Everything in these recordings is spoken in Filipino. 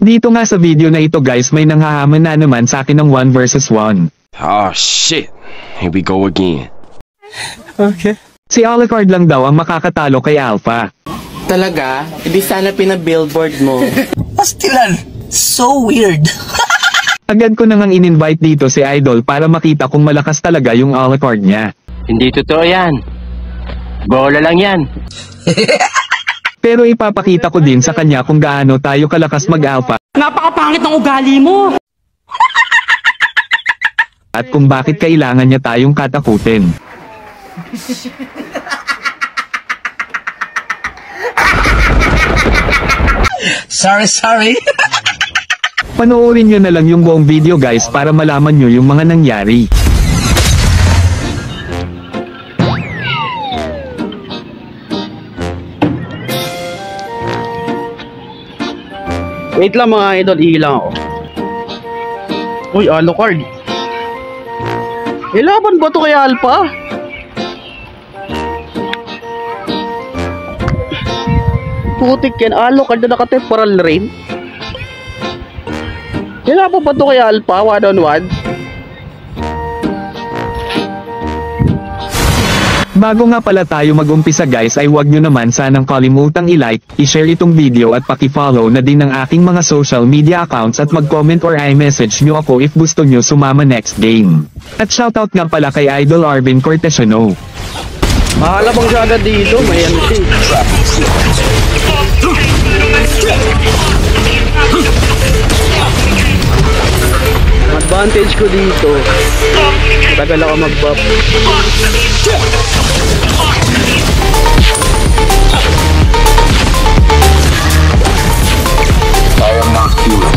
Dito nga sa video na ito guys, may nanghahaman na naman sa akin ng 1 versus 1. Oh shit, here we go again. Okay. Si Alucard lang daw ang makakatalo kay Alpha. Talaga? Hindi sana pinabillboard mo. Pastilan! So weird! Agad ko nang in-invite dito si Idol para makita kung malakas talaga yung Alucard niya. Hindi totoo yan. Bola lang yan. Pero ipapakita ko din sa kanya kung gaano tayo kalakas mag-alpha. Napakapangit ng ugali mo! At kung bakit kailangan niya tayong katakutin. Sorry. Panoorin nyo na lang yung buong video guys para malaman nyo yung mga nangyari. Wait lang mga idol, ilang ako. Uy, Alucard. Laban ba to kay Alpha? Putik yan, Alucard na naka-temporal rain. Laban ba to kay Alpha, 1-on-1? Bago nga pala tayo mag-umpisa guys ay huwag nyo naman sanang kalimutang i-like, i-share itong video at paki-follow na din ang aking mga social media accounts at mag-comment or i-message nyo ako if gusto nyo sumama next game. At shoutout nga pala kay Idol Arvin Cortesiano. Mahalabang siya agad dito, may MC. Advantage ko dito. Tagal ako mag-buff. I am not human.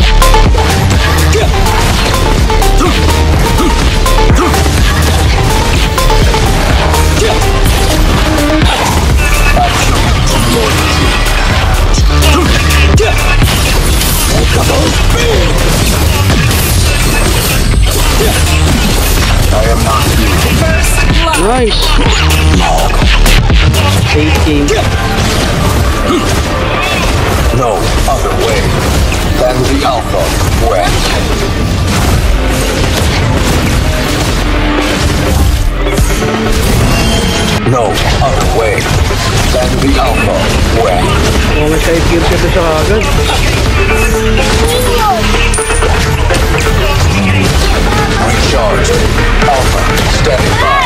Nice. 18. No other way than the Alpha way. No other way than the Alpha way. Oh, may side gear ka siya agad. Recharged. Alpha standing by.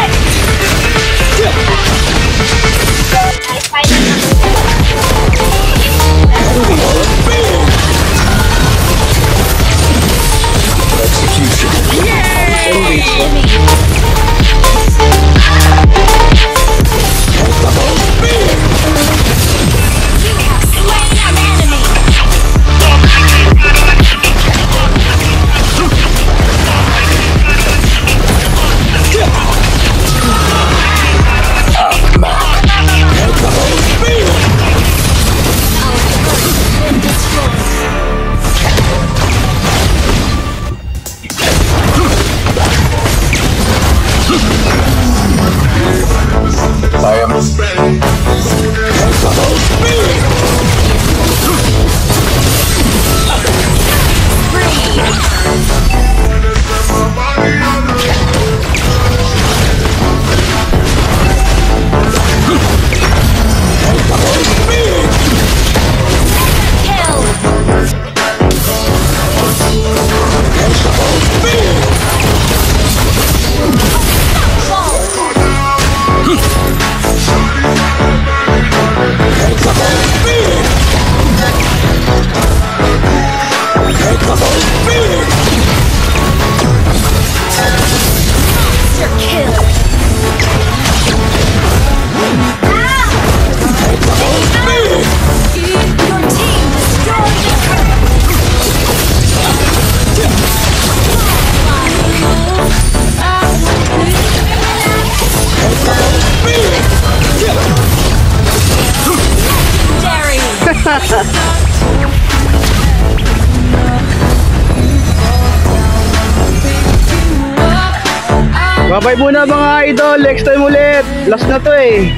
Bye-bye muna mga idol. Next time ulit. Last na to eh.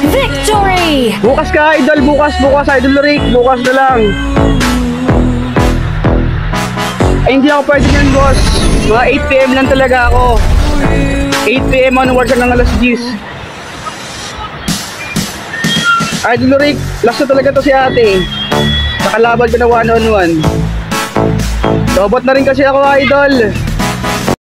Victory! Bukas ka idol. Bukas Idol Rick. Bukas na lang. Ay, hindi ako pwede yan, boss. Mga 8 PM lang talaga ako. 8 PM onwards hanggang alas 10. Idol Rick, last na talaga to si ate. Nakalaban ko na 1-on-1. Robot na rin kasi ako, idol.